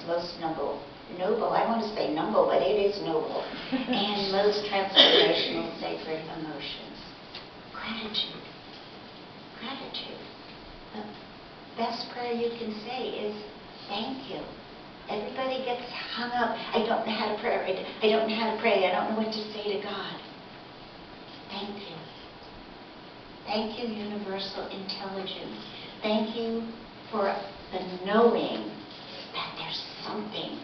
most noble, I want to say noble, but it is noble, and most transformational sacred emotions. Gratitude. Gratitude. The best prayer you can say is thank you. Everybody gets hung up. I don't know how to pray. I don't know how to pray. I don't know what to say to God. Thank you. Thank you, universal intelligence. Thank you for the knowing that there's something.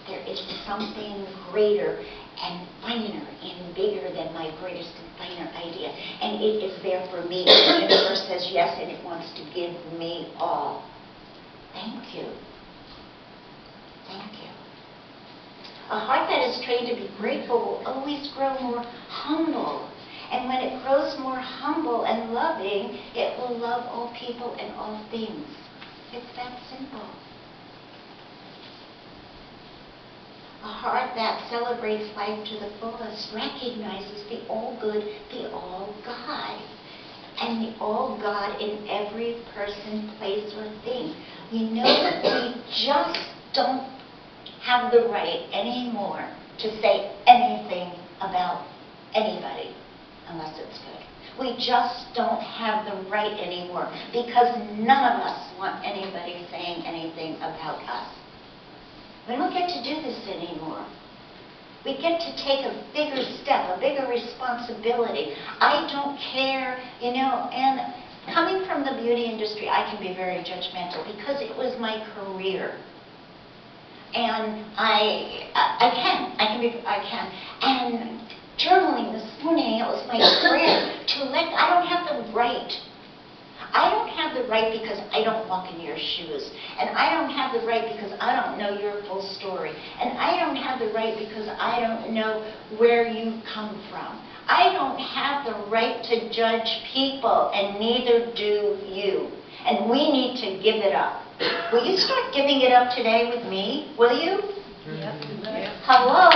There is something greater and finer and bigger than my greatest and finer idea. And it is there for me. The universe says yes, and it wants to give me all. Thank you. Thank you. A heart that is trained to be grateful will always grow more humble. And when it grows more humble and loving, it will love all people and all things. It's that simple. A heart that celebrates life to the fullest recognizes the all-good, the all-God. And the all-God in every person, place, or thing. We know that we just don't have the right anymore to say anything about anybody unless it's good. We just don't have the right anymore because none of us want anybody saying anything about us. We don't get to do this anymore. We get to take a bigger step, a bigger responsibility. I don't care, and coming from the beauty industry, I can be very judgmental because it was my career. And I can. And journaling this morning, it was my prayer I don't have the right. I don't have the right because I don't walk in your shoes. And I don't have the right because I don't know your full story. And I don't have the right because I don't know where you come from. I don't have the right to judge people, and neither do you. And we need to give it up. Will you start giving it up today with me? Will you? Yep. Hello?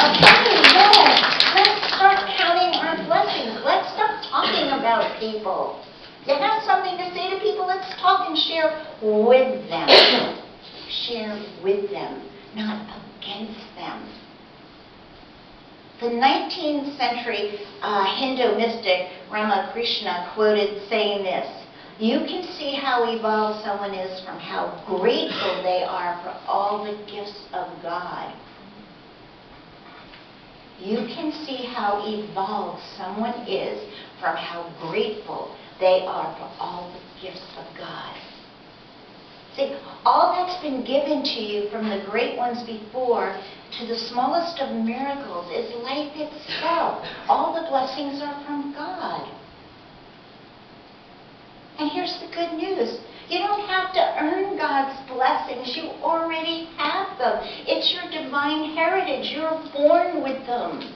Okay, yes. Let's start counting our blessings. Let's stop talking about people. You have something to say to people, let's talk and share with them. Share with them, not against them. The 19th century Hindu mystic Ramakrishna quoted saying this: "You can see how evolved someone is from how grateful they are for all the gifts of God." You can see how evolved someone is from how grateful they are for all the gifts of God. See, all that's been given to you from the great ones before to the smallest of miracles is life itself. All the blessings are from God. And here's the good news. You don't have to earn God's blessings. You already have them. It's your divine heritage. You're born with them.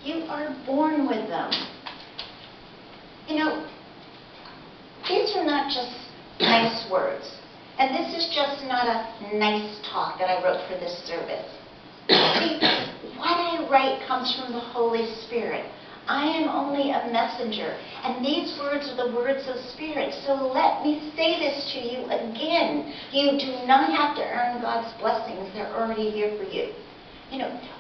You are born with them. These are not just nice words. And this is just not a nice talk that I wrote for this service. See, what I write comes from the Holy Spirit. I am only a messenger, and these words are the words of Spirit. So let me say this to you again. You do not have to earn God's blessings. They're already here for you.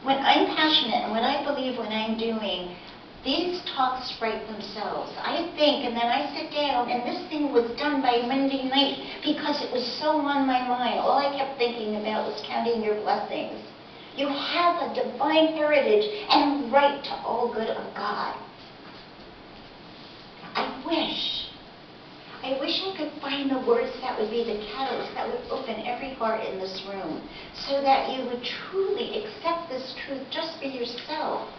When I'm passionate and when I believe what I'm doing, these talks write themselves. I think, and then I sit down, and this thing was done by Monday night because it was so on my mind. All I kept thinking about was counting your blessings. You have a divine heritage and a right to all good of God. I wish I could find the words that would be the catalyst that would open every heart in this room so that you would truly accept this truth just for yourself.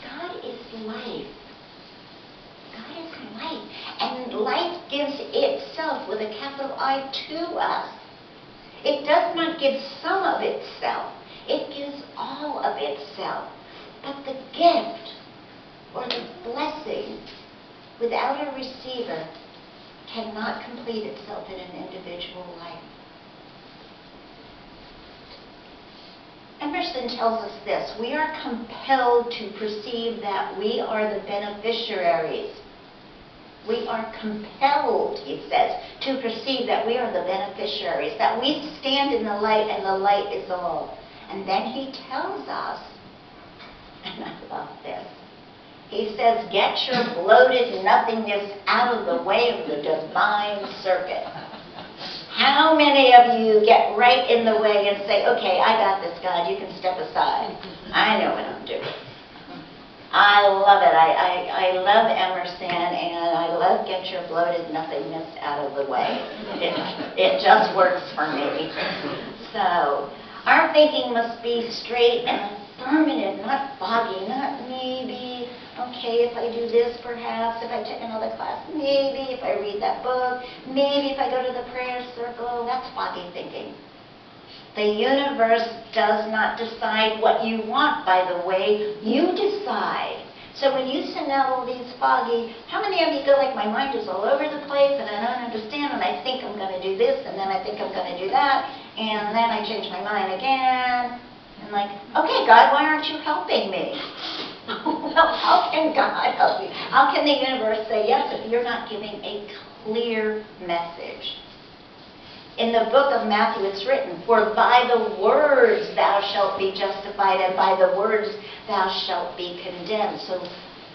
God is life. God is life. And life gives itself with a capital I to us. It does not give some of itself. It gives all of itself. But the gift or the blessing without a receiver cannot complete itself in an individual life. Emerson tells us this: we are compelled to perceive that we are the beneficiaries We are compelled, he says, to perceive that we are the beneficiaries, that we stand in the light and the light is all. And then he tells us, and I love this, he says, get your bloated nothingness out of the way of the divine circuit. How many of you get right in the way and say, okay, I got this, God, you can step aside. I know what I'm doing. I love it. I love Emerson, and I love get your bloated nothingness out of the way. It just works for me. So, our thinking must be straight and affirmative, not foggy, not maybe, okay, if I do this perhaps, if I take another class, maybe, if I read that book, maybe if I go to the prayer circle. That's foggy thinking. The universe does not decide what you want, by the way, you decide. So when you send out all these foggy, how many of you go like, my mind is all over the place and I don't understand and I think I'm going to do this and then I think I'm going to do that and then I change my mind again. And like, okay, God, why aren't you helping me? Well, how can God help you? How can the universe say yes if you're not giving a clear message? In the book of Matthew it's written, for by the words thou shalt be justified, and by the words thou shalt be condemned. So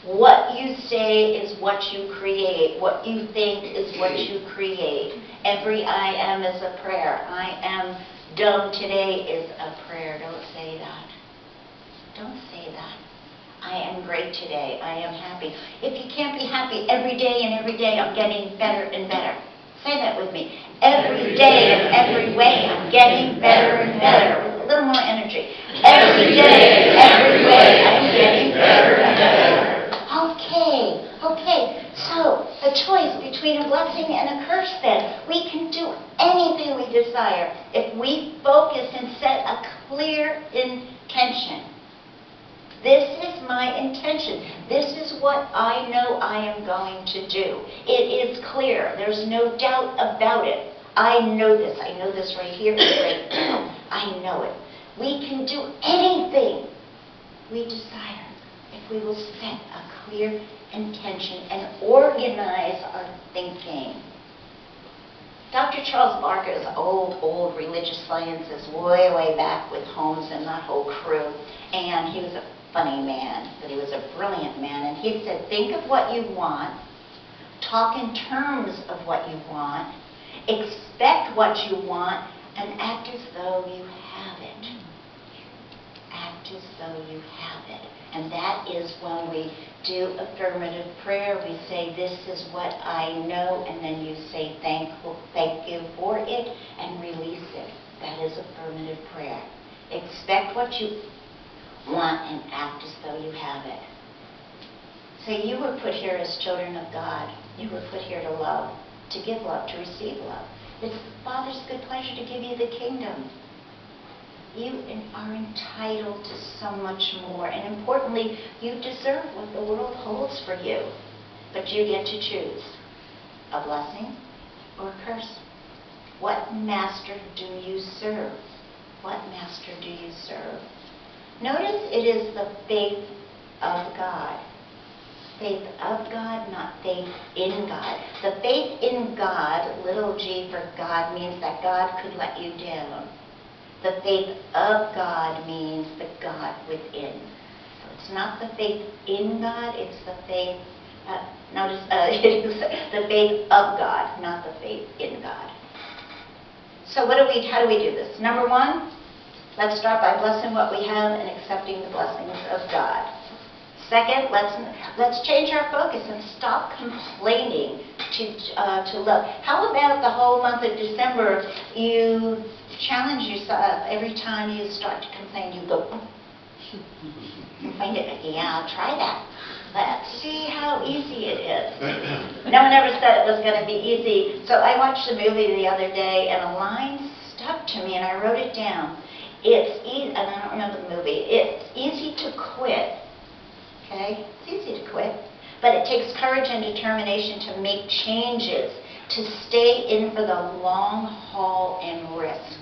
what you say is what you create. What you think is what you create. Every I am is a prayer. I am dumb today is a prayer. Don't say that. Don't say that. I am great today. I am happy. If you can't be happy every day and every day, I'm getting better and better. Say that with me. Every day and every way, I'm getting better and better. With a little more energy. Every day and every way, I'm getting better and better. Okay. So, the choice between a blessing and a curse then. We can do anything we desire if we focus and set a clear intention. This is my intention. This is what I know I am going to do. It is clear. There's no doubt about it. I know this. I know this right here and right now. I know it. We can do anything we desire if we will set a clear intention and organize our thinking. Dr. Charles Barker's old religious sciences way back with Holmes and that whole crew, and he was a funny man, but he was a brilliant man, and he said, think of what you want, talk in terms of what you want, expect what you want, and act as though you have it. Act as though you have it. And that is when we do affirmative prayer. We say, this is what I know, and then you say, thank you for it, and release it. That is affirmative prayer. Expect what you want and act as though you have it. So you were put here as children of God. You were put here to love, to give love, to receive love. It's the Father's good pleasure to give you the kingdom. You are entitled to so much more. And importantly, you deserve what the world holds for you. But you get to choose a blessing or a curse. What master do you serve? What master do you serve? Notice it is the faith of God. Faith of God, not faith in God. The faith in God, little g for God, means that God could let you down. The faith of God means the God within. So it's not the faith in God, it's the faith, the faith of God, not the faith in God. So how do we do this? Number one, let's start by blessing what we have and accepting the blessings of God. Second, let's change our focus and stop complaining to love. How about the whole month of December, you challenge yourself every time you start to complain, you go, yeah, I'll try that. Let's see how easy it is. No one ever said it was going to be easy. So I watched a movie the other day, and a line stuck to me, and I wrote it down. It's easy, and I don't remember the movie. It's easy to quit. Okay? It's easy to quit. But it takes courage and determination to make changes, to stay in for the long haul and risk.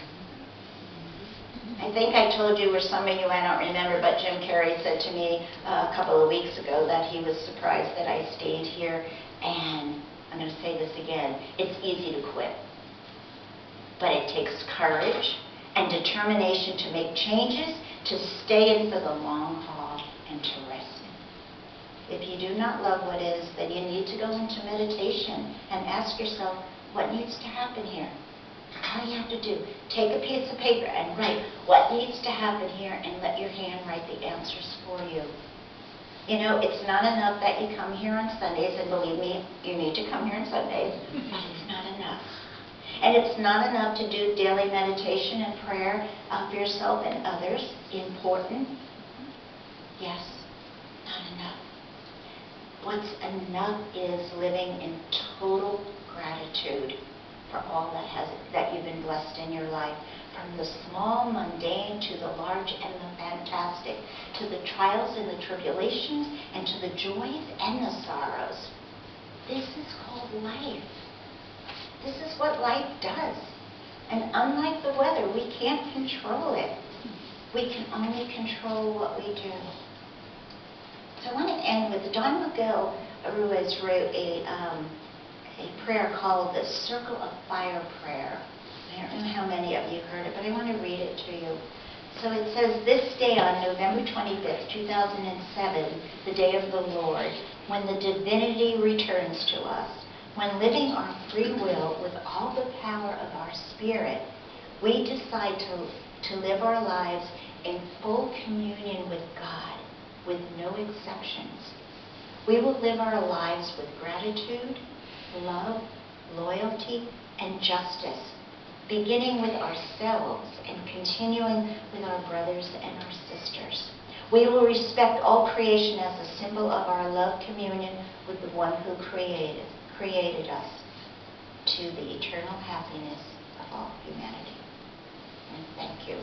I think I told you, or some of you, I don't remember, but Jim Carrey said to me a couple of weeks ago that he was surprised that I stayed here And I'm going to say this again, it's easy to quit. But it takes courage and determination to make changes, to stay in for the long haul, and to risk. If you do not love what is, then you need to go into meditation and ask yourself, what needs to happen here? All you have to do, take a piece of paper and write what needs to happen here, and let your hand write the answers for you. You know, it's not enough that you come here on Sundays, and believe me, you need to come here on Sundays, but it's not enough. And it's not enough to do daily meditation and prayer for yourself and others. Important? Yes, not enough. What's enough is living in total gratitude for all that you've been blessed in your life, from the small, mundane, to the large and the fantastic, to the trials and the tribulations, and to the joys and the sorrows. This is called life. This is what life does. And unlike the weather, we can't control it. We can only control what we do. So I want to end with Don Miguel Ruiz wrote a prayer called the Circle of Fire Prayer. I don't know how many of you heard it, but I want to read it to you. So it says, this day on November 25th, 2007, the day of the Lord, when the divinity returns to us, when living our free will with all the power of our spirit, we decide to live our lives in full communion with God, with no exceptions. We will live our lives with gratitude, love, loyalty, and justice, beginning with ourselves and continuing with our brothers and our sisters. We will respect all creation as a symbol of our love communion with the one who created us, to the eternal happiness of all humanity. And thank you.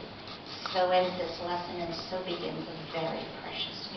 So ends this lesson, and so begins a very precious